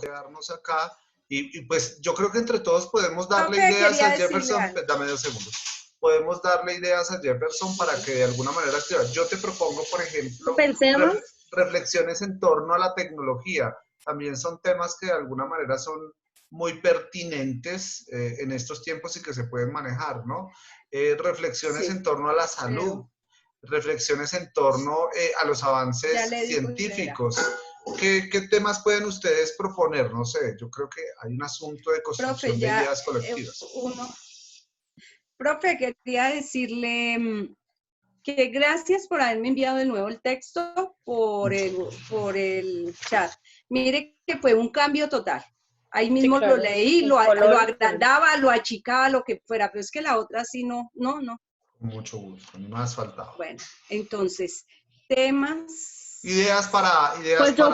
quedarnos acá y pues yo creo que entre todos podemos darle Profe, ideas quería a decirle Jefferson, algo. dame 2 segundos, podemos darle ideas a Jefferson para que de alguna manera activa. Yo te propongo, por ejemplo, Pensemos. reflexiones en torno a la tecnología. También son temas que de alguna manera son muy pertinentes en estos tiempos y que se pueden manejar, ¿no? Reflexiones Sí, en torno a la salud, reflexiones en torno a los avances ya le digo, científicos. ¿Qué temas pueden ustedes proponer? No sé, yo creo que hay un asunto de construcción profe, de ya ideas colectivas. Profe, quería decirle que gracias por haberme enviado de nuevo el texto por el chat. Mire que fue un cambio total. Ahí mismo claro, lo leí, lo agrandaba, lo achicaba, lo que fuera, pero es que la otra sí no. Con mucho gusto, ni más faltaba. Bueno, entonces, temas. Ideas para... Pues yo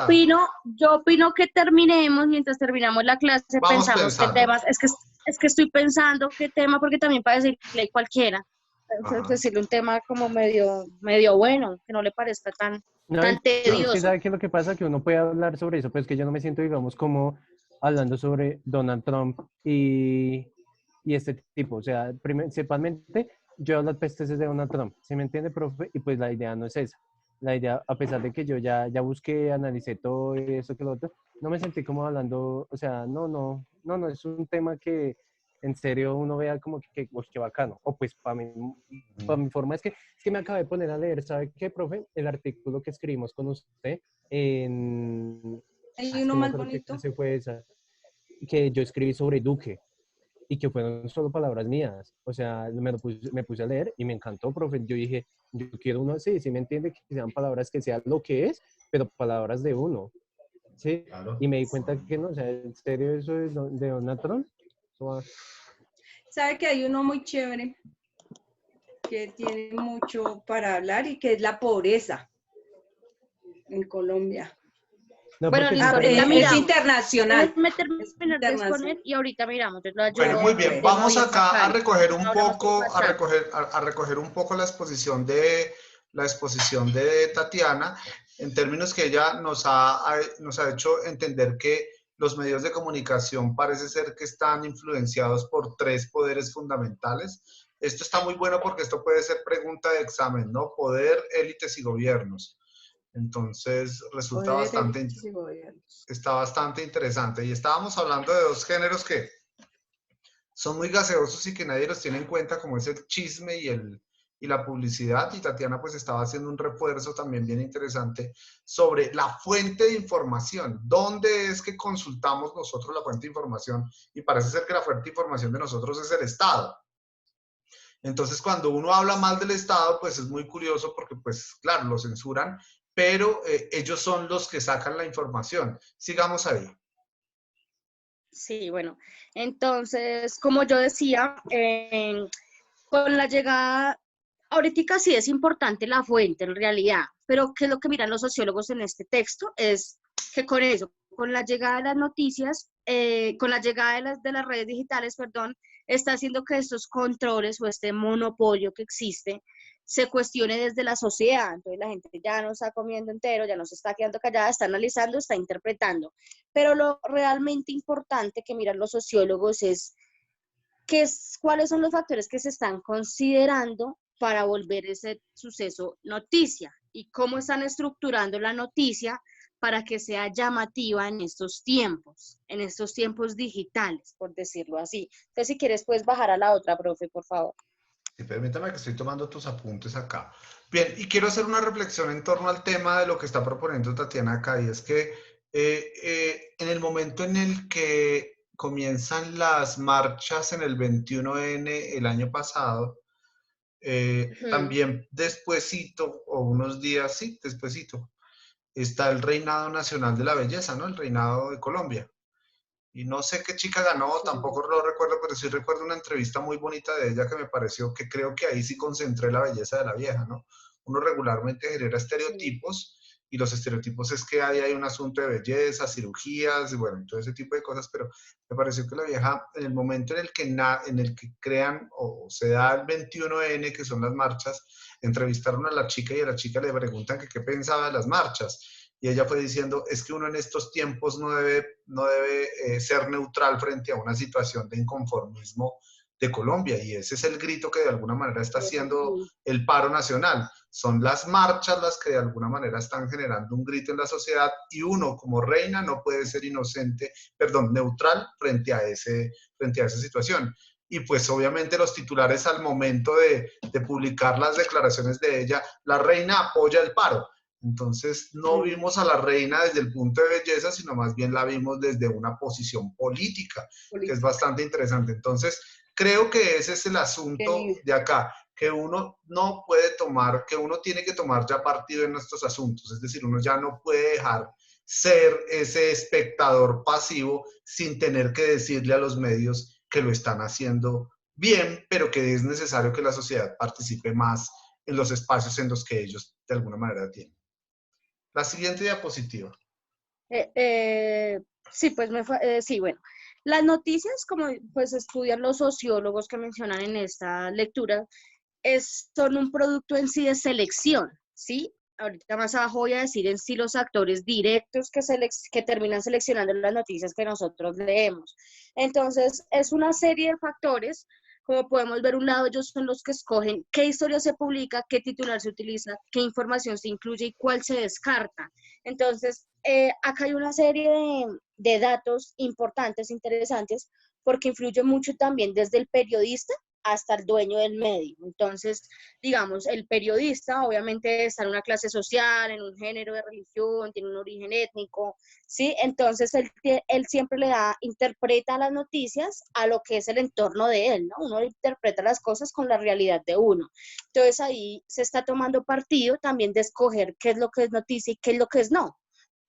opino que terminemos, mientras terminamos la clase, Vamos pensamos qué pensando. temas, es que estoy pensando qué tema, porque también para decirle cualquiera, decirle un tema como medio bueno, que no le parezca tan tedioso. Es que sabe que lo que pasa que uno puede hablar sobre eso, pero es que yo no me siento, digamos, como hablando sobre Donald Trump y este tipo. O sea, principalmente yo hablo pestes de Donald Trump, ¿sí me entiende, profe? Y pues la idea no es esa. La idea, a pesar de que yo ya busqué, analicé todo eso que lo otro, no me sentí como hablando, o sea, no, es un tema que en serio uno vea como que qué bacano. O pues para mi forma es que me acabé de poner a leer, ¿sabe qué, profe? El artículo que escribimos con usted en... Hay uno más bonito. ¿Qué fue esa? Que yo escribí sobre Duque y que fueron solo palabras mías. O sea, me puse a leer y me encantó, profe. Yo dije, yo quiero uno así, ¿sí me entiende? Que sean palabras que sean lo que es, pero palabras de uno. ¿Sí? Claro. Y me di cuenta que no, o sea, en serio eso es de Donald Trump. ¿Sabe que hay uno muy chévere que tiene mucho para hablar y que es la pobreza en Colombia? No, bueno, listo, es internacional. Terminar de exponer y ahorita miramos. Bueno, muy bien, vamos acá a recoger un poco, a recoger un poco la exposición de Tatiana, en términos que ella nos ha hecho entender que los medios de comunicación parece ser que están influenciados por 3 poderes fundamentales. Esto está muy bueno porque esto puede ser pregunta de examen, ¿no? Poder, élites y gobiernos. Entonces resulta está bastante interesante. Y estábamos hablando de 2 géneros que son muy gaseosos y que nadie los tiene en cuenta, como es el chisme y la publicidad. Y Tatiana pues estaba haciendo un refuerzo también bien interesante sobre la fuente de información. ¿Dónde es que consultamos nosotros la fuente de información? Y parece ser que la fuente de información de nosotros es el Estado. Entonces, cuando uno habla mal del Estado, pues es muy curioso porque, pues, claro, lo censuran, pero ellos son los que sacan la información. Sigamos ahí. Sí, bueno, entonces, como yo decía, con la llegada, ahorita sí es importante la fuente en realidad, pero ¿qué es lo que miran los sociólogos en este texto? Es que con eso, con la llegada de las noticias, con la llegada de las redes digitales, perdón, está haciendo que estos controles o este monopolio que existe se cuestione desde la sociedad. Entonces la gente ya no está comiendo entero, ya no se está quedando callada, está analizando, está interpretando. Pero lo realmente importante que miran los sociólogos es cuáles son los factores que se están considerando para volver ese suceso noticia y cómo están estructurando la noticia para que sea llamativa en estos tiempos digitales, por decirlo así. Entonces, si quieres, puedes bajar a la otra, profe, por favor. Sí, permítame que estoy tomando tus apuntes acá. Bien, y quiero hacer una reflexión en torno al tema de lo que está proponiendo Tatiana acá, y es que en el momento en el que comienzan las marchas en el 21N el año pasado, también despuesito, o unos días, sí, despuesito, está el Reinado Nacional de la Belleza, ¿no? El Reinado de Colombia. Y no sé qué chica ganó, tampoco lo recuerdo, pero sí recuerdo una entrevista muy bonita de ella que me pareció que creo que ahí sí concentré la belleza de la vieja, ¿no? Uno regularmente genera estereotipos y los estereotipos es que ahí hay un asunto de belleza, cirugías, y bueno, todo ese tipo de cosas, pero me pareció que la vieja, en el momento en el que crean o se da el 21N, que son las marchas, entrevistaron a la chica y a la chica le preguntan que qué pensaba de las marchas. y ella fue diciendo, es que uno en estos tiempos no debe ser neutral frente a una situación de inconformismo de Colombia, y ese es el grito que de alguna manera está haciendo el paro nacional. Son las marchas las que de alguna manera están generando un grito en la sociedad, y uno como reina no puede ser neutral frente a esa situación. Y pues obviamente los titulares al momento de publicar las declaraciones de ella, la reina apoya el paro. Entonces no vimos a la reina desde el punto de belleza, sino más bien la vimos desde una posición política, que es bastante interesante. Entonces creo que ese es el asunto de acá, que uno no puede tomar, que uno tiene que tomar ya partido en estos asuntos. Es decir, uno ya no puede dejar ser ese espectador pasivo sin tener que decirle a los medios que lo están haciendo bien, pero que es necesario que la sociedad participe más en los espacios en los que ellos de alguna manera tienen. La siguiente diapositiva. Sí, pues sí, bueno. Las noticias, como pues estudian los sociólogos que mencionan en esta lectura, son un producto en sí de selección, ¿sí? Ahorita más abajo voy a decir en sí los actores directos que terminan seleccionando las noticias que nosotros leemos. Entonces, es una serie de factores. Como podemos ver, un lado ellos son los que escogen qué historia se publica, qué titular se utiliza, qué información se incluye y cuál se descarta. Entonces, acá hay una serie de datos importantes, interesantes, porque influye mucho también desde el periodista hasta el dueño del medio. Entonces, digamos, el periodista obviamente está en una clase social, en un género de religión, tiene un origen étnico, ¿sí? Entonces, él siempre interpreta las noticias a lo que es el entorno de él, ¿no? Uno interpreta las cosas con la realidad de uno. Entonces, ahí se está tomando partido también de escoger qué es lo que es noticia y qué es lo que es no,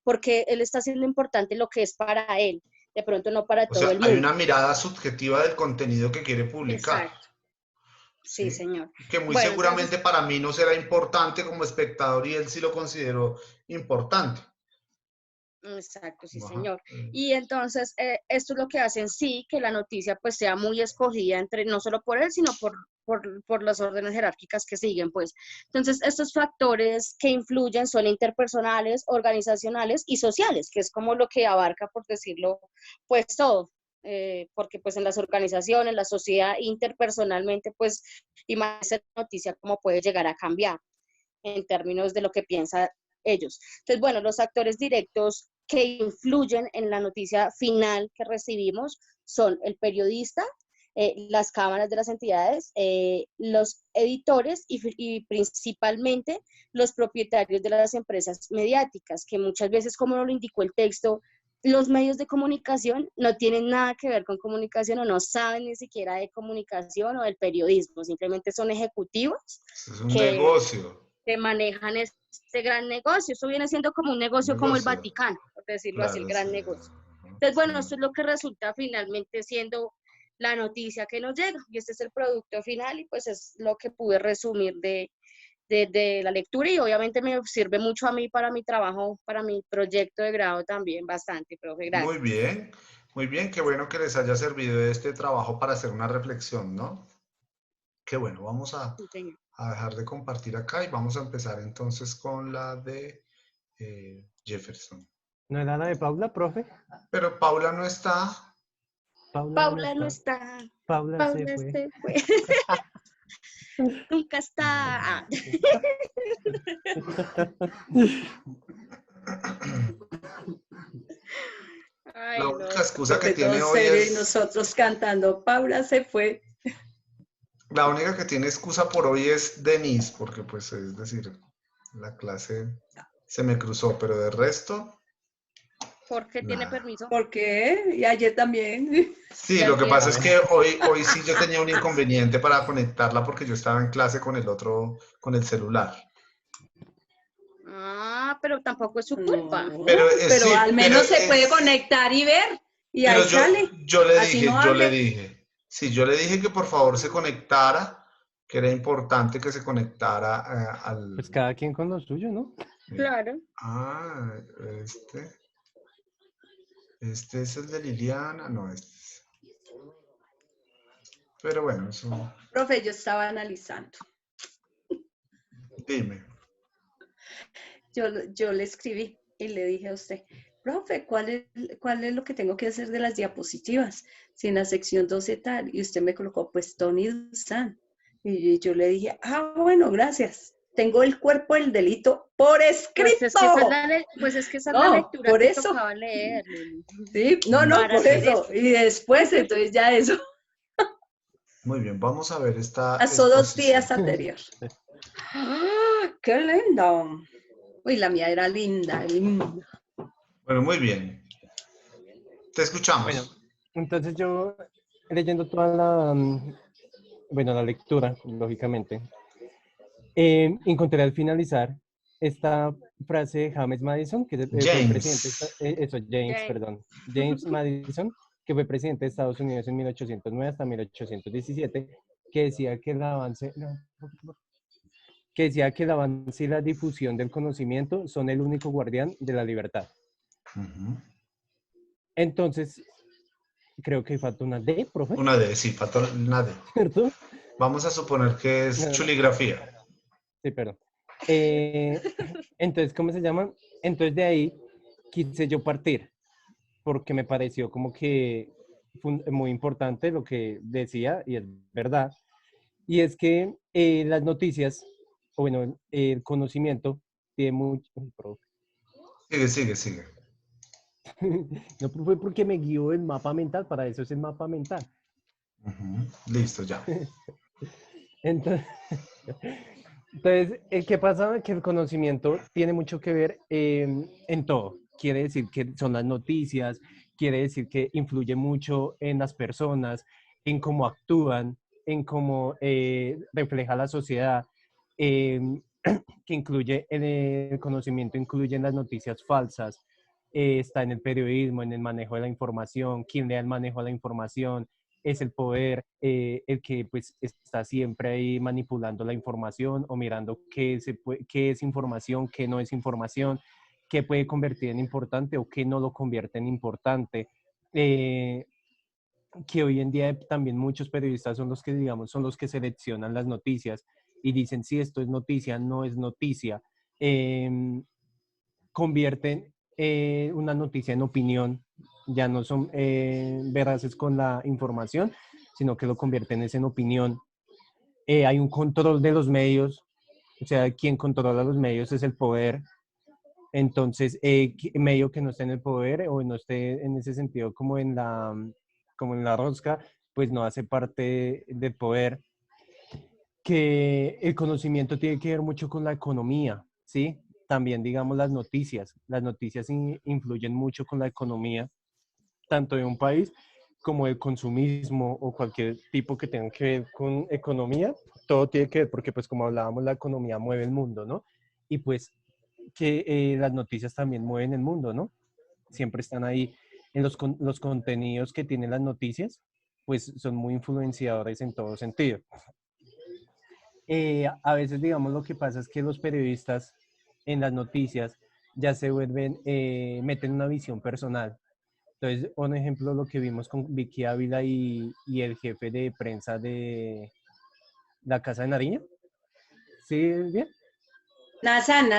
porque él está haciendo importante lo que es para él, de pronto no para todo el mundo. Hay una mirada subjetiva del contenido que quiere publicar. Exacto. Sí, señor. Que muy seguramente para mí no será importante como espectador, y él sí lo consideró importante. Exacto, sí, señor. Y entonces, esto es lo que hace en sí que la noticia pues sea muy escogida no solo por él, sino por las órdenes jerárquicas que siguen, pues. Entonces, estos factores que influyen son interpersonales, organizacionales y sociales, que es como lo que abarca, por decirlo, pues todo. Porque pues en las organizaciones, la sociedad interpersonalmente, pues, y más esa noticia cómo puede llegar a cambiar en términos de lo que piensan ellos. Entonces, bueno, los actores directos que influyen en la noticia final que recibimos son el periodista, las cámaras de las entidades, los editores y principalmente los propietarios de las empresas mediáticas, que muchas veces, como lo indicó el texto, los medios de comunicación no tienen nada que ver con comunicación o no saben ni siquiera de comunicación o del periodismo, simplemente son ejecutivos. Es un negocio. Que manejan este gran negocio. Eso viene siendo como un negocio como el Vaticano, por decirlo así, el gran negocio. Entonces, bueno, esto es lo que resulta finalmente siendo la noticia que nos llega, y este es el producto final, y pues es lo que pude resumir de la lectura, y obviamente me sirve mucho a mí para mi trabajo, para mi proyecto de grado también, bastante, profe, gracias. Muy bien, qué bueno que les haya servido este trabajo para hacer una reflexión, ¿no? Qué bueno, vamos a dejar de compartir acá y vamos a empezar entonces con la de Jefferson. ¿No era la de Paula, profe? Pero Paula no está. Paula no está. Paula se fue. Nunca está. Ay, la única excusa que tiene hoy es... nosotros cantando, Paula se fue. La única que tiene excusa por hoy es Denise, porque pues es decir, la clase se me cruzó, pero de resto... ¿Por qué tiene permiso? ¿Por qué? Y ayer también. Sí, lo que pasa es que hoy sí yo tenía un inconveniente para conectarla porque yo estaba en clase con el celular. Ah, pero tampoco es su culpa. No, pero sí, al menos se puede conectar y ver. Y ahí sale. Yo le dije que por favor se conectara, que era importante que se conectara al... Pues cada quien con lo suyo, ¿no? Claro. Ah, este es el de Liliana, no, este es... Pero bueno, eso... Profe, yo estaba analizando. Dime. Yo le escribí y le dije a usted, profe, ¿cuál es lo que tengo que hacer de las diapositivas? Si en la sección 12 tal, y usted me colocó, pues Tony Dusan. Y yo le dije, bueno, gracias. Tengo el cuerpo del delito por escrito. Pues es que esa es No, la lectura por que eso. tocaba leer, Lili. Sí, no, Para por hacer eso. Y después, entonces ya eso. Muy bien, vamos a ver esta Pasó 2 exposición. días anterior. ¡Ah, qué lindo! Uy, la mía era linda, linda. Bueno, muy bien. Te escuchamos. Bueno, entonces yo leyendo toda la, bueno, la lectura, lógicamente, encontré al finalizar esta frase de James Madison, que fue presidente, James Madison, que fue presidente de Estados Unidos en 1809 hasta 1817, que decía que el avance, y la difusión del conocimiento son el único guardián de la libertad. Entonces, creo que falta una D, profe. Una D, sí, falta una D. ¿Cierto? Vamos a suponer que es chuligrafía. Sí, perdón. Entonces, ¿cómo se llama? Entonces, de ahí quise yo partir, porque me pareció como que muy importante lo que decía, y es verdad. Y es que las noticias, o bueno, el conocimiento tiene mucho... Sigue. No fue porque me guió el mapa mental, para eso es el mapa mental. Listo, ya. Entonces, ¿qué pasa? Que el conocimiento tiene mucho que ver en todo. Quiere decir que son las noticias, quiere decir que influye mucho en las personas, en cómo actúan, en cómo refleja la sociedad, que incluye el conocimiento, incluye en las noticias falsas, está en el periodismo, en el manejo de la información, quién le da el manejo a la información, es el poder el que pues está siempre ahí manipulando la información o mirando qué es información, qué no es información, qué puede convertir en importante o qué no lo convierte en importante. Que hoy en día también muchos periodistas son los que, digamos, son los que seleccionan las noticias y dicen si esto es noticia, no es noticia. Convierten una noticia en opinión, ya no son veraces con la información, sino que lo convierten en opinión. Hay un control de los medios, o sea, quien controla los medios es el poder. Entonces, medio que no esté en el poder o no esté en ese sentido como en la rosca, pues no hace parte del poder. Que el conocimiento tiene que ver mucho con la economía, ¿sí? También, digamos, las noticias. Las noticias influyen mucho con la economía, tanto de un país como el consumismo o cualquier tipo que tenga que ver con economía. Todo tiene que ver porque, pues, como hablábamos, la economía mueve el mundo, ¿no? Y pues que las noticias también mueven el mundo, ¿no? Siempre están ahí en los contenidos que tienen las noticias, pues son muy influenciadores en todo sentido. A veces, digamos, lo que pasa es que los periodistas en las noticias ya se vuelven, meten una visión personal. Entonces, un ejemplo, lo que vimos con Vicky Ávila y el jefe de prensa de la Casa de Nariño. ¿Sí? ¿Bien? Hassan.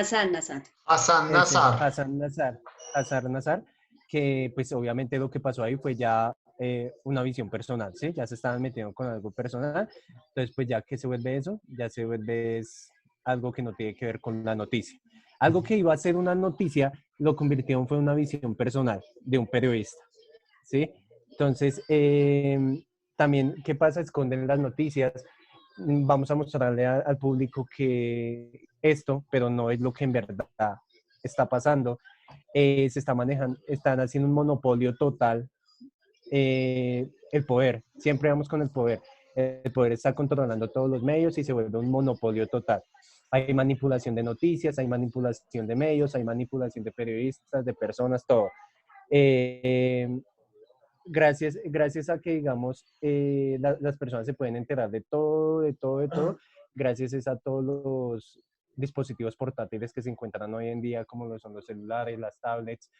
Hassan Nazar, que pues obviamente lo que pasó ahí fue ya una visión personal, ¿sí? Ya se estaban metiendo con algo personal, entonces pues ya que se vuelve eso, ya se vuelve algo que no tiene que ver con la noticia. Algo que iba a ser una noticia, lo convirtieron fue una visión personal de un periodista, ¿sí? Entonces, también, ¿qué pasa? Esconden las noticias. Vamos a mostrarle al público que esto, pero no es lo que en verdad está pasando. Se está manejando, están haciendo un monopolio total. El poder, siempre vamos con el poder. El poder está controlando todos los medios y se vuelve un monopolio total. Hay manipulación de noticias, hay manipulación de medios, hay manipulación de periodistas, de personas, todo. Gracias a que, digamos, las personas se pueden enterar de todo, gracias a todos los dispositivos portátiles que se encuentran hoy en día, como lo son los celulares, las tablets,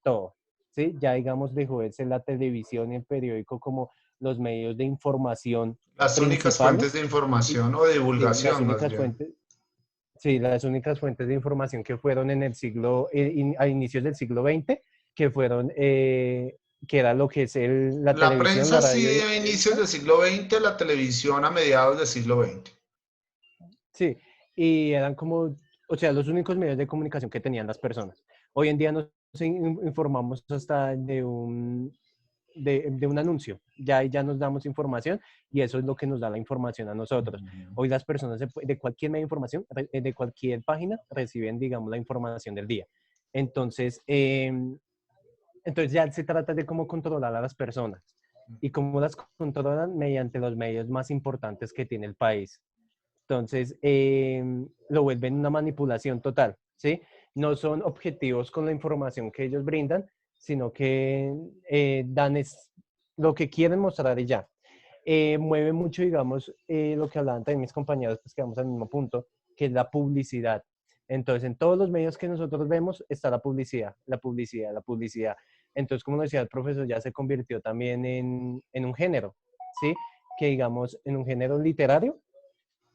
todo, ¿sí? Ya, digamos, dejó de ser la televisión y el periódico como los medios de información Las únicas fuentes de información o de divulgación, más bien. Sí, las únicas fuentes de información que fueron en el siglo, a inicios del siglo XX, que fueron, que era lo que es la La televisión, la prensa sí radio y la a inicios revista. del siglo XX, la televisión a mediados del siglo XX. Sí, y eran como, o sea, los únicos medios de comunicación que tenían las personas. Hoy en día nos informamos hasta de un anuncio. Ya nos damos información y eso es lo que nos da la información a nosotros. Hoy las personas de cualquier medio de información, de cualquier página, reciben, digamos, la información del día. Entonces, entonces ya se trata de cómo controlar a las personas y cómo las controlan mediante los medios más importantes que tiene el país. Entonces, lo vuelven una manipulación total, ¿sí? No son objetivos con la información que ellos brindan, sino que dan lo que quieren mostrar y ya. Mueve mucho, digamos, lo que hablaban también mis compañeros, pues quedamos al mismo punto, que es la publicidad. Entonces, en todos los medios que nosotros vemos está la publicidad, la publicidad, la publicidad. Entonces, como decía el profesor, ya se convirtió también en un género, ¿sí? Que digamos, en un género literario.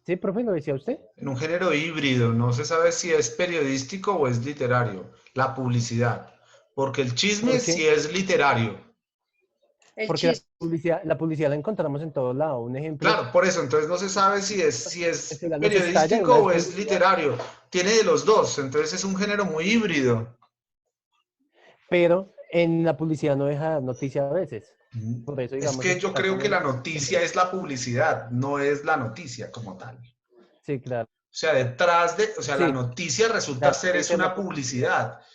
Sí, profe, ¿lo decía usted? En un género híbrido, no se sabe si es periodístico o es literario, la publicidad, porque el chisme ¿Por qué? sí es literario. El Porque chisme. la publicidad la encontramos en todos lados. Un ejemplo, Claro, por eso, entonces no se sabe si el es celular nos estalla y periodístico una vez o es literario. Tiene de los dos, entonces es un género muy híbrido. pero en la publicidad no deja dar noticia a veces. Mm. Por eso, Es digamos, que yo está creo como que la en... noticia es la publicidad, no es la noticia como tal. Sí, claro. O sea, detrás de, o sea, la Sí, noticia resulta claro, ser puede es ser la una publicidad. publicidad.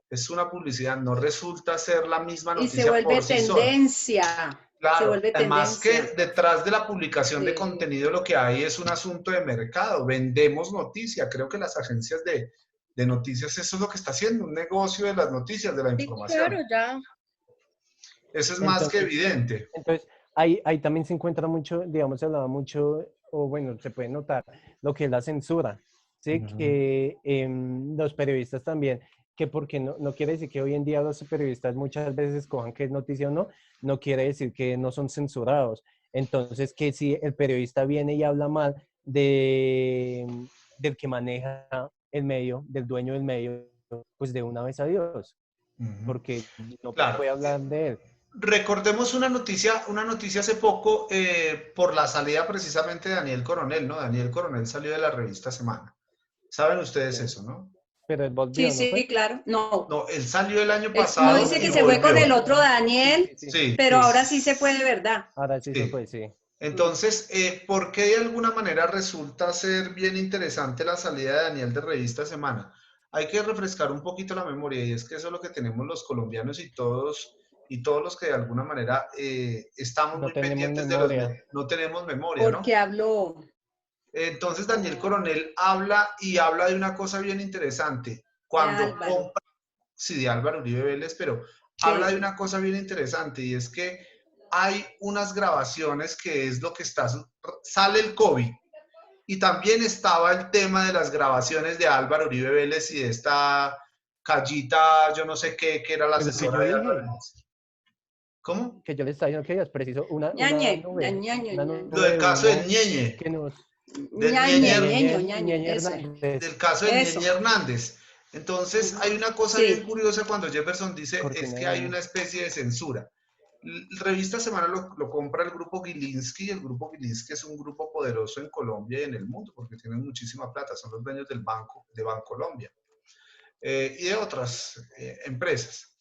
Es una publicidad, no resulta ser la misma Y se noticia vuelve por sí sola. tendencia, se Claro, vuelve además que tendencia. detrás de la publicación de Sí. contenido lo que hay es un asunto de mercado. Vendemos noticia. Creo que las agencias de noticias eso es lo que está haciendo, un negocio de las noticias, de la Sí, claro, información. ya. Eso es más que Entonces, evidente. entonces ahí también se encuentra mucho, digamos, se hablaba mucho, o bueno, se puede notar lo que es la censura, ¿sí? Ujú. Que los periodistas también, que porque no quiere decir que hoy en día los periodistas muchas veces escojan qué es noticia o no, no quiere decir que no son censurados. Entonces, que si el periodista viene y habla mal del que maneja el medio, del dueño del medio, pues de una vez adiós, Ujú. porque no Claro. puede hablar de él. Recordemos una noticia hace poco por la salida precisamente de Daniel Coronel, ¿no? Daniel Coronel salió de la revista Semana. ¿Saben ustedes eso, no? Pero él Sí, volvió, ¿no fue? sí, claro. No, No, él salió el año no pasado dice y que se fue con el volvió. otro Sí, sí, Daniel, sí, Sí, pero ahora sí se fue de verdad. ahora sí se sí. fue, sí. Entonces, ¿por qué de alguna manera resulta ser bien interesante la salida de Daniel de Revista Semana? Hay que refrescar un poquito la memoria y es que eso es lo que tenemos los colombianos y todos los que de alguna manera estamos No muy tenemos pendientes de los memoria. medios. No tenemos memoria, ¿no? Porque habló. Entonces Daniel Coronel habla y habla de una cosa bien interesante. De Cuando Álvaro. compra, sí, de Álvaro Uribe Vélez, pero habla de Sí. una cosa bien interesante y es que hay unas grabaciones que es lo que está, sale el COVID y también estaba el tema de las grabaciones de Álvaro Uribe Vélez y de esta Callita, yo no sé qué, que era la Pero es que yo asesora de Álvaro dije, Vélez. ¿Cómo? que yo le estaba diciendo que es preciso Ñañe, nube, ñaño, una ñaño. Lo nube del de caso del humo Ñeñe, que nos... del Ñañe, Ñeñe, ñeño, Ñeñe ese. Hernández, del caso del Eso. Ñeñe Hernández. Entonces, hay una cosa bien Sí. curiosa cuando Jefferson dice, es cortina que de hay humo. una especie de censura. Revista Semana lo compra el grupo Gilinski, y el grupo Gilinski es un grupo poderoso en Colombia y en el mundo, porque tienen muchísima plata, son los dueños del banco, de Bancolombia, y de otras empresas.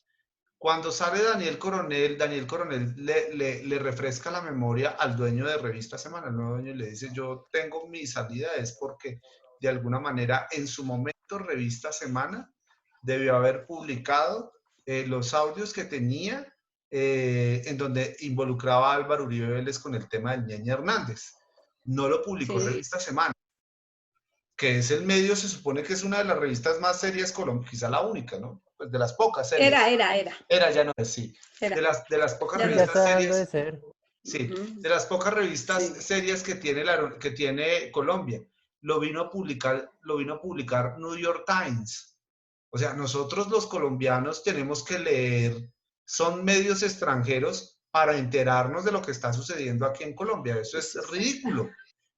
Cuando sale Daniel Coronel le refresca la memoria al dueño de Revista Semana, el nuevo dueño, y le dice, yo tengo mi salida, es porque de alguna manera en su momento Revista Semana debió haber publicado los audios que tenía en donde involucraba a Álvaro Uribe Vélez con el tema del Ñeñe Hernández. No lo publicó Sí. Revista Semana, que es el medio, se supone que es una de las revistas más serias colombianas, quizá la única, ¿no? Pues de las pocas serias. Era. Era, ya no es, sí. Era. De las pocas Ya Sí, no ya es. revistas está dando de serias, ser. sí, Ujú. de las pocas revistas Sí. serias que tiene Colombia. Lo vino a publicar New York Times. O sea, nosotros los colombianos tenemos que leer, son medios extranjeros para enterarnos de lo que está sucediendo aquí en Colombia. Eso es Eso es verdad. ridículo.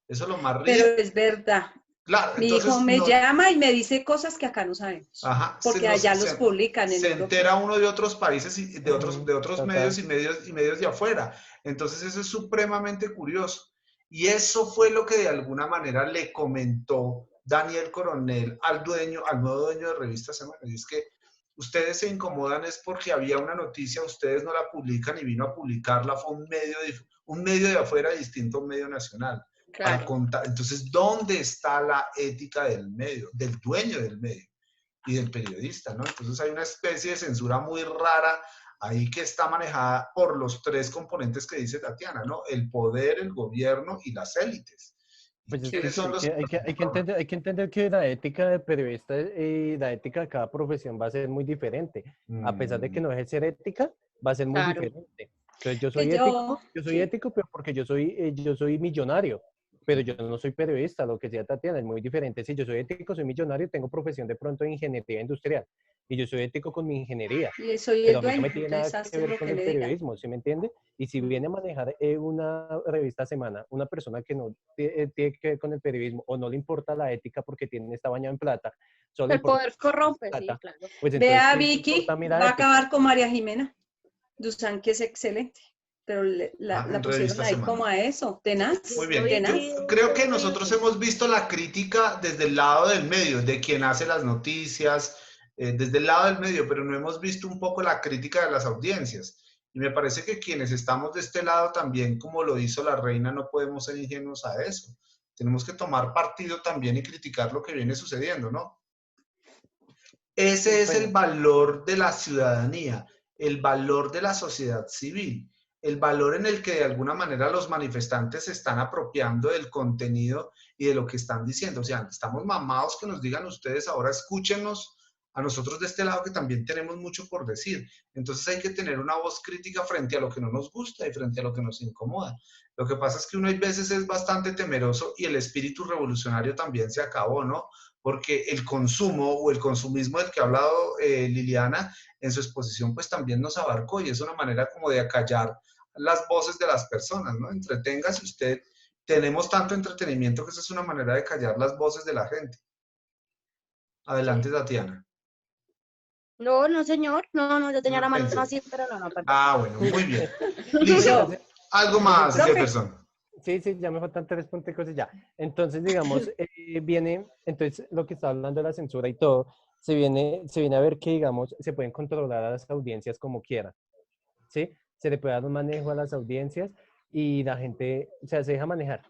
Eso es lo más Pero ridículo. es verdad. Claro, Mi entonces hijo me no, llama y me dice cosas que acá no sabemos, ajá, porque allá los publican en se Europa. entera uno de otros países y de otros medios Total. y medios de afuera. Entonces eso es supremamente curioso. Y eso fue lo que de alguna manera le comentó Daniel Coronel al nuevo dueño de Revista Semana. Y es que ustedes se incomodan es porque había una noticia, ustedes no la publican y vino a publicarla, fue un medio de afuera distinto a un medio nacional. Para Claro. contar, entonces, ¿dónde está la ética del medio, del dueño del medio y del periodista, ¿no? Entonces hay una especie de censura muy rara ahí que está manejada por los tres componentes que dice Tatiana, ¿no? El poder, el gobierno y las élites. ¿Y Pues es que quiénes son sí, los hay que entender que la ética del periodista y la ética de cada profesión va a ser muy diferente. A pesar de que Mm, no es ser ética, va a ser muy Claro. diferente. Entonces Que yo soy sí, ético, pero porque yo soy millonario, pero yo no soy periodista, lo que decía Tatiana, es muy diferente. Si yo soy ético, soy millonario, tengo profesión de pronto de ingeniería industrial, y yo soy ético con mi ingeniería, y soy pero el a mí no dueño, me tiene nada entonces que haces ver lo con que el me digan. periodismo, ¿sí me entiende? Y si viene a manejar una revista Semana, una persona que no tiene que ver con el periodismo o no le importa la ética porque está bañado en plata, solo le El importa poder corrompe, sí, plata, claro. pues entonces, Vea, ¿qué le importa a Vicky, mí la va a ética? acabar con María Jimena Duzán, que es excelente, pero la en pusieron Revista ahí Semana. como a eso, tenaz, Muy Listo, bien. Vicky, tenaz. Creo que listo, nosotros Vicky. hemos visto la crítica desde el lado del medio, de quien hace las noticias, desde el lado del medio, pero no hemos visto un poco la crítica de las audiencias. Y me parece que quienes estamos de este lado también, como lo hizo la reina, no podemos ser ingenuos a eso. Tenemos que tomar partido también y criticar lo que viene sucediendo, ¿no? Ese es el Bueno, valor de la ciudadanía, el valor de la sociedad civil, el valor en el que de alguna manera los manifestantes se están apropiando del contenido y de lo que están diciendo. O sea, estamos mamados que nos digan ustedes ahora, escúchenos a nosotros de este lado que también tenemos mucho por decir. Entonces hay que tener una voz crítica frente a lo que no nos gusta y frente a lo que nos incomoda. Lo que pasa es que uno hay veces es bastante temeroso y el espíritu revolucionario también se acabó, ¿no? Porque el consumo o el consumismo del que ha hablado Liliana en su exposición, pues también nos abarcó y es una manera como de acallar las voces de las personas, ¿no? Entreténgase usted, tenemos tanto entretenimiento que esa es una manera de callar las voces de la gente. Adelante, Sí. Tatiana. No, no, señor. No, no, yo tenía la No, mano pensé. así, pero no, no, perdón. Ah, bueno, muy bien. bueno, Listo. Yo, Algo entonces, más, profe, Jefferson. sí, sí, ya me faltan 3 puntos ya. Entonces, digamos, entonces lo que está hablando de la censura y todo, se viene a ver que, digamos, se pueden controlar a las audiencias como quieran, ¿sí? Se le puede dar un manejo a las audiencias y la gente, o sea, se deja manejar,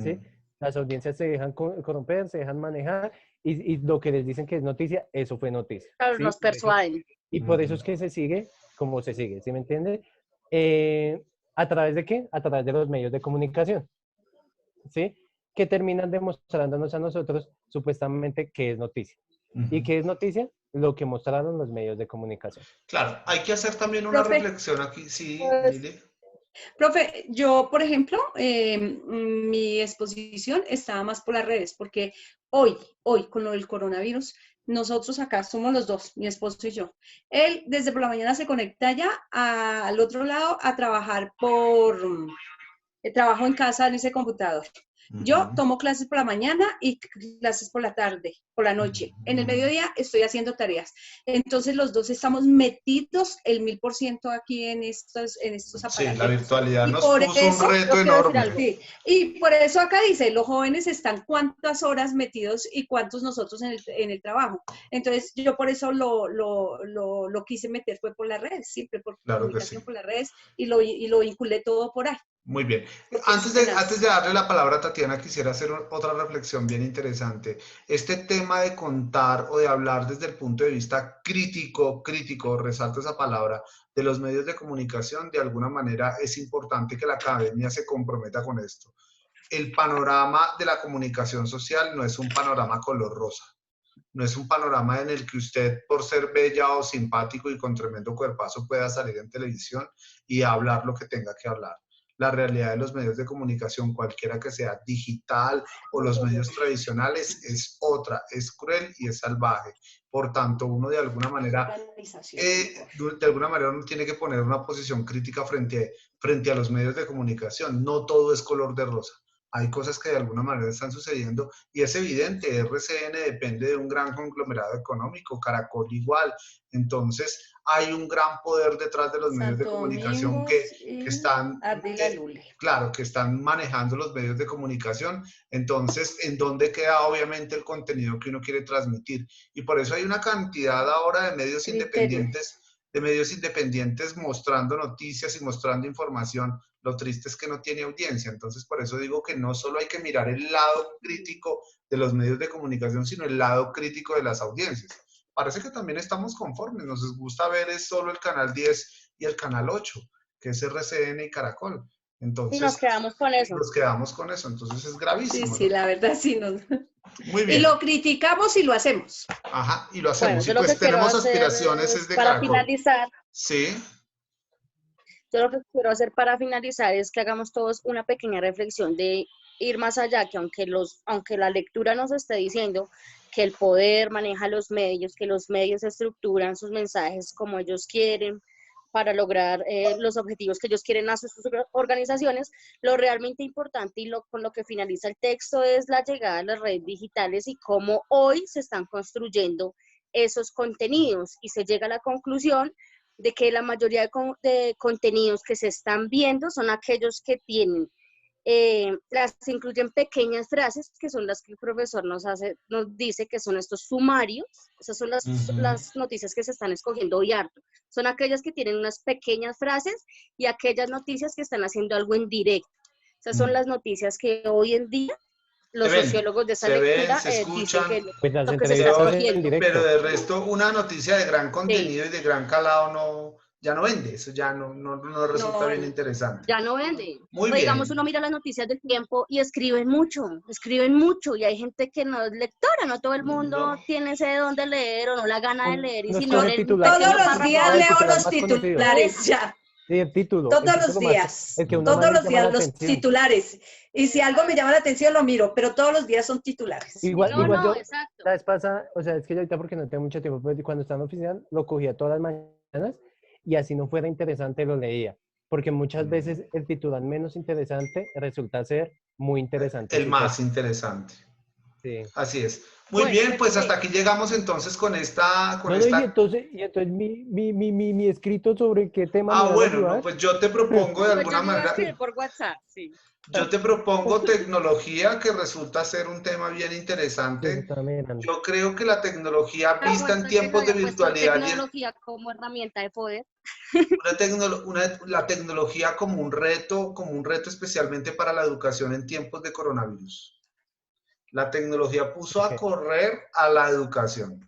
¿sí? Mm, Las audiencias se dejan corromper, se dejan manejar y lo que les dicen que es noticia, eso fue noticia, Claro, ¿sí? nos persuaden. Y por eso es que se sigue como se sigue, ¿sí me entiende? ¿A través de qué? A través de los medios de comunicación, ¿sí? Que terminan demostrándonos a nosotros supuestamente qué es noticia. ¿Y ujú. qué es noticia? Lo que mostraron los medios de comunicación. Claro, hay que hacer también una profe, reflexión aquí. Sí, Pues, Lili. profe, yo, por ejemplo, mi exposición estaba más por las redes, porque hoy, con lo del coronavirus, nosotros acá somos los dos, mi esposo y yo. Él desde por la mañana se conecta ya al otro lado a trabajar trabajo en casa en ese computador. Yo Ujú, tomo clases por la mañana y clases por la tarde, por la noche. En el ujú. mediodía estoy haciendo tareas. Entonces los dos estamos metidos el 1000% aquí en estos Sí, la aparateros. virtualidad Y nos por puso un eso, reto yo quiero decir enorme. algo. sí, y por eso acá dice, los jóvenes están cuántas horas metidos y cuántos nosotros en el trabajo. Entonces yo por eso lo quise meter, fue por las redes, siempre por Claro que comunicación sí. por las redes y lo vinculé todo por ahí, Muy bien. porque es Antes tenaz. de darle la palabra a Tatiana, quisiera hacer otra reflexión bien interesante. Este tema de contar o de hablar desde el punto de vista crítico, resalto esa palabra, de los medios de comunicación, de alguna manera es importante que la academia se comprometa con esto. El panorama de la comunicación social no es un panorama color rosa. No es un panorama en el que usted, por ser bella o simpático y con tremendo cuerpazo, pueda salir en televisión y hablar lo que tenga que hablar. La realidad de los medios de comunicación, cualquiera que sea, digital o los medios tradicionales, es otra, es cruel y es salvaje. Por tanto, uno Organización mejor. de alguna manera uno tiene que poner una posición crítica frente a los medios de comunicación. No todo es color de rosa. hay cosas que de alguna manera están sucediendo y es evidente, RCN depende de un gran conglomerado económico, Caracol igual, entonces hay un gran poder detrás de los medios de Santo comunicación Domingo que y están, Ardila Lule. claro, que están manejando los medios de comunicación, entonces, ¿en dónde queda obviamente el contenido que uno quiere transmitir? Y por eso hay una cantidad ahora de medios Criterio. independientes mostrando noticias y mostrando información. Lo triste es que no tiene audiencia. Entonces, por eso digo que no solo hay que mirar el lado crítico de los medios de comunicación, sino el lado crítico de las audiencias. Parece que también estamos conformes. Nos gusta ver es solo el canal 10 y el canal 8, que es RCN y Caracol. Entonces, Y nos quedamos con eso. nos quedamos con eso. Entonces, es gravísimo. Sí, ¿no? la verdad sí. Muy Y bien. lo criticamos y lo hacemos. Ajá, y lo Bueno, hacemos. yo Y lo pues que quiero tenemos hacer aspiraciones es de para Caracol. finalizar, Sí. yo lo que quiero hacer para finalizar es que hagamos todos una pequeña reflexión de ir más allá, que aunque la lectura nos esté diciendo que el poder maneja los medios, que los medios estructuran sus mensajes como ellos quieren para lograr los objetivos que ellos quieren hacer sus organizaciones, lo realmente importante y con lo que finaliza el texto es la llegada a las redes digitales y cómo hoy se están construyendo esos contenidos y se llega a la conclusión de que la mayoría de contenidos que se están viendo son aquellos que tienen, las incluyen pequeñas frases, que son las que el profesor nos dice que son estos sumarios, esas son las noticias que se están escogiendo hoy harto, son aquellas que tienen unas pequeñas frases y aquellas noticias que están haciendo algo en directo. Esas son las noticias que hoy en día los sociólogos de esa lectura se escuchan, dicen que Pues las lo que se se está entrevistas en oyen, escogiendo. directo. pero de resto una noticia de gran contenido Sí. y de gran calado ya no vende, eso ya no resulta bien interesante. Ya no vende. Muy O digamos, bien. uno mira las noticias del Tiempo y escriben mucho, y hay gente que no es lectora, no todo el mundo No. tiene ese don de leer o no la gana de leer, y Uno si no escoge leen un titular. pequeño Todos los párrafo, días el leo titular los más conocido. titulares, ya. Sí, el título Todos los más, días. el que uno más Todos le los llama la días los atención. titulares. Y si algo me llama la atención, lo miro, pero todos los días son titulares. Igual yo, exacto. la vez pasada, o sea, es que yo ahorita porque no tengo mucho tiempo, pero cuando estaba en la oficina lo cogía todas las mañanas y así no fuera interesante lo leía. Porque muchas veces el titular menos interesante resulta ser muy interesante. El más interesante. Sí. Así es. Muy bien, pues hasta aquí llegamos entonces con esta... Y entonces mi escrito sobre qué tema me va a bueno, ayudar. no, pues yo te propongo de alguna manera... por WhatsApp, sí. Yo te propongo tecnología, que resulta ser un tema bien interesante. Yo creo que la tecnología vista en tiempos de virtualidad Tecnología como herramienta de poder. la tecnología como un reto especialmente para la educación en tiempos de coronavirus. La tecnología puso a correr a la educación.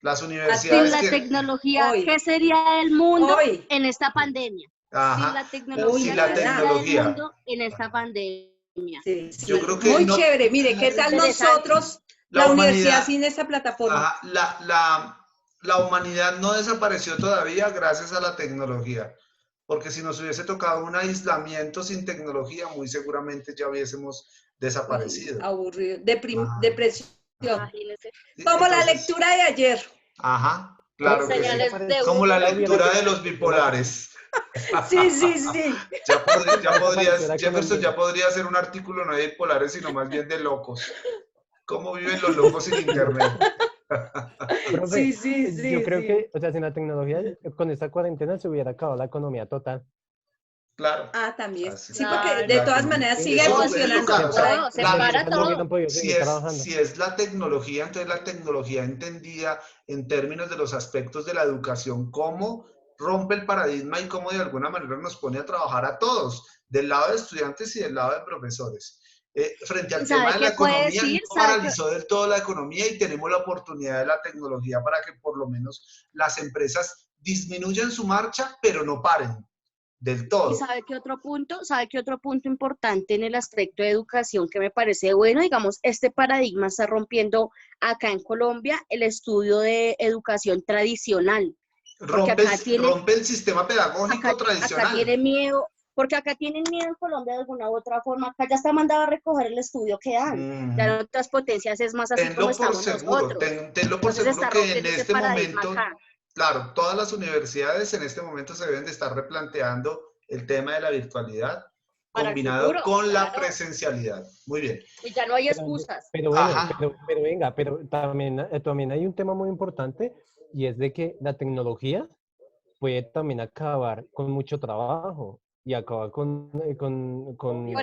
Las universidades Sin la tecnología, ¿qué sería el mundo en esta pandemia? Ajá. Sin la tecnología, el mundo en esta pandemia. Sí. Yo creo que muy chévere. Mire, ¿qué tal nosotros, la universidad sin esa plataforma? La humanidad no desapareció todavía gracias a la tecnología. Porque si nos hubiese tocado un aislamiento sin tecnología, muy seguramente ya hubiésemos desaparecido. Aburrido, depresión. Imagínese. Como la lectura de ayer. Ajá, claro que sí. Como la lectura de los bipolares. Sí. Jefferson ya podría hacer un artículo no de bipolares, sino más bien de locos. ¿Cómo viven los locos sin internet? Profe, yo creo que, o sea, sin la tecnología, con esta cuarentena se hubiera acabado la economía total. Claro. También. Así Sí, porque de todas maneras sigue funcionando. Se para todo. Si es la tecnología, entonces la tecnología entendida en términos de los aspectos de la educación, cómo rompe el paradigma y cómo de alguna manera nos pone a trabajar a todos, del lado de estudiantes y del lado de profesores. Frente al tema de la economía, no paralizó del todo la economía y tenemos la oportunidad de la tecnología para que por lo menos las empresas disminuyan su marcha, pero no paren del todo. ¿Y sabe qué otro punto importante en el aspecto de educación que me parece bueno? Digamos, este paradigma está rompiendo acá en Colombia el estudio de educación tradicional. Rompe el sistema pedagógico tradicional. Acá tiene miedo, porque acá tienen miedo en Colombia de alguna u otra forma. Acá ya está mandado a recoger el estudio que dan. Ya en otras potencias es más así como estamos nosotros. Tenlo por seguro que en este momento, claro, todas las universidades en este momento se deben de estar replanteando el tema de la virtualidad. Para el combinado futuro, con la claro. presencialidad. Muy bien. Y ya no hay excusas. Pero bueno, Ajá. pero venga, pero también hay un tema muy importante y es de que la tecnología puede también acabar con mucho trabajo y acabar Por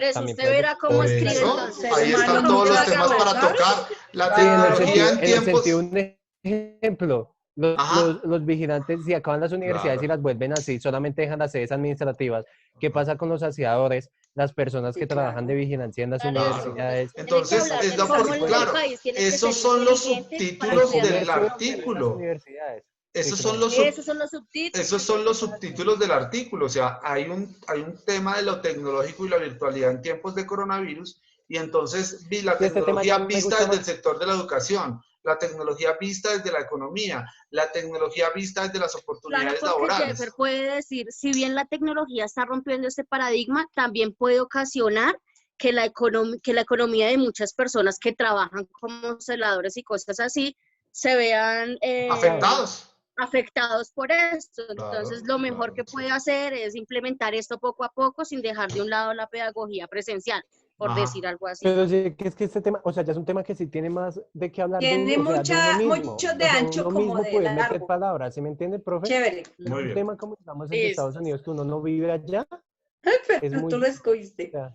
eso también usted puede... verá cómo Por escribe eso, entonces. ahí están humano todos no los puede temas para trabajar. tocar. La Sí, tecnología en en el sentido, tiempos... un ejemplo, Ajá. los vigilantes, si acaban las universidades y Claro. las vuelven así, solamente dejan las sedes administrativas, ¿qué pasa con los aseadores, las personas Sí, que trabajan de claro. vigilancia en las Claro, universidades? tiene que Entonces, hablar es de la cómo el claro, país tiene que esos ser son los inteligente para El subtítulos cuidar la del comercio, economía. pero en las artículo. universidades. Sí, Esos son claro. los Esos son los subtítulos. Esos son los subtítulos del artículo, o sea, hay un tema de lo tecnológico y la virtualidad en tiempos de coronavirus, y entonces vi la Y este tema ya tecnología me vista gusta desde más. el sector de la educación, la tecnología vista desde la economía, la tecnología vista desde las Claro, oportunidades porque Jeffer laborales. puede decir, si bien la tecnología está rompiendo este paradigma, también puede ocasionar que que la economía de muchas personas que trabajan como celadores y cosas así se vean Afectados. afectados por esto. Entonces, Claro, lo mejor claro, que sí. puede hacer es implementar esto poco a poco sin dejar de un lado la pedagogía presencial, por decir Ajá. algo así. Pero sí, que es que este tema, o sea, ya es un tema que sí tiene más de qué hablar de Tiene uno, o sea, de uno mismo. mucho de O sea, ancho uno como mismo de poder meter largo. palabras, ¿sí me entiende, profe? Chévere. Pero Muy un bien. tema como digamos el de Listo. Estados Unidos, que uno no vive allá, es Pero tú lo muy... O escogiste. sea,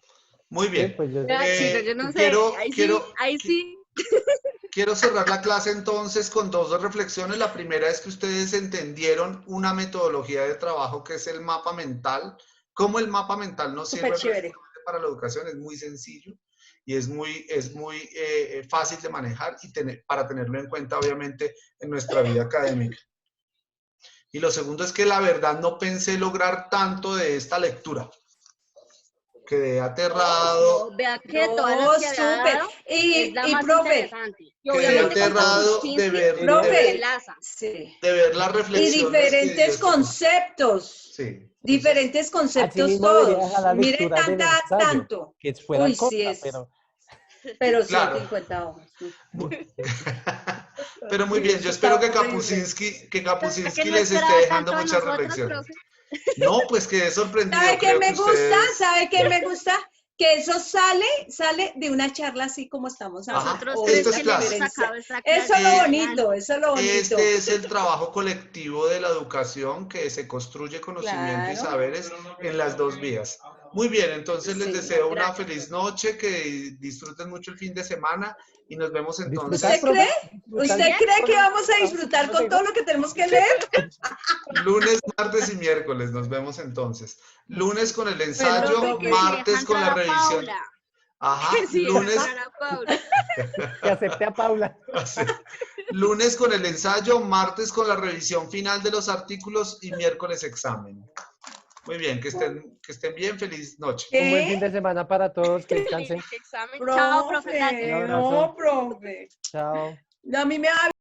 Muy sí, bien. pues yo sé. Ya, chicos, yo no sé, Quiero, quiero, ahí sí. Quiero cerrar la clase entonces con dos reflexiones. La primera es que ustedes entendieron una metodología de trabajo que es el mapa mental. Cómo el mapa mental nos Súper sirve chévere. precisamente para la educación es muy sencillo y es muy fácil de manejar y para tenerlo en cuenta obviamente en nuestra vida académica. Y lo segundo es que la verdad no pensé lograr tanto de esta lectura. Quedé aterrado. No, vea que todas las No, que había súper. dado es la Y más profe, interesante. Y Quedé obviamente con aterrado Kapuscinski se profe, enlaza. sí. de ver las Y reflexiones que dio diferentes este curso. conceptos. Sí, entonces, Diferentes Así conceptos mismo debería dejar todos. la Mire lectura del ensayo, tanto. que fuera Uy, sí corta, es. Pero claro. 150 hojas. Pero muy bien, yo espero Está horrible. Que ¿Será que Kapuscinski no les esté esperaba dejando tanto de mucha nosotros, reflexión. profe? No, pues quedé sorprendido, ¿Sabe qué creo que me gusta? ustedes... ¿Sabe qué me gusta? Que eso sale de una charla así como estamos Ajá, acá. Nosotros O de esto tres es esa que le hemos clase. diferencia. sacado esta Eso clase es lo genial. bonito, eso es lo bonito. Este es el trabajo colectivo de la educación que se construye conocimiento y Claro, saberes en las dos vías. Muy bien, entonces les sí. deseo una Gracias, feliz profe. noche, que disfruten mucho el fin de semana y nos vemos disfrutar, ¿Usted entonces profe, cree? disfrutar ¿Usted ¿También? cree que con vamos a trabajo, disfrutar ¿cómo se con dijo? todo lo que tenemos que leer? lunes, martes y miércoles. Nos vemos entonces. Lunes con el Bueno, ensayo, Profe, que si profe. deja martes con entrar la a revisión. Paula. Que Ajá, si deja lunes, entrar a Paula. Que acepte a Paula. lunes con el ensayo, martes con la revisión final de los artículos y miércoles examen. Muy bien, que estén bien, feliz noche. Un buen fin ¿Qué? de semana para todos, que Feliz descansen. examen. Chao, profe, Un gracias. Profe, abrazo. no, profe. Chao. No, a mí me va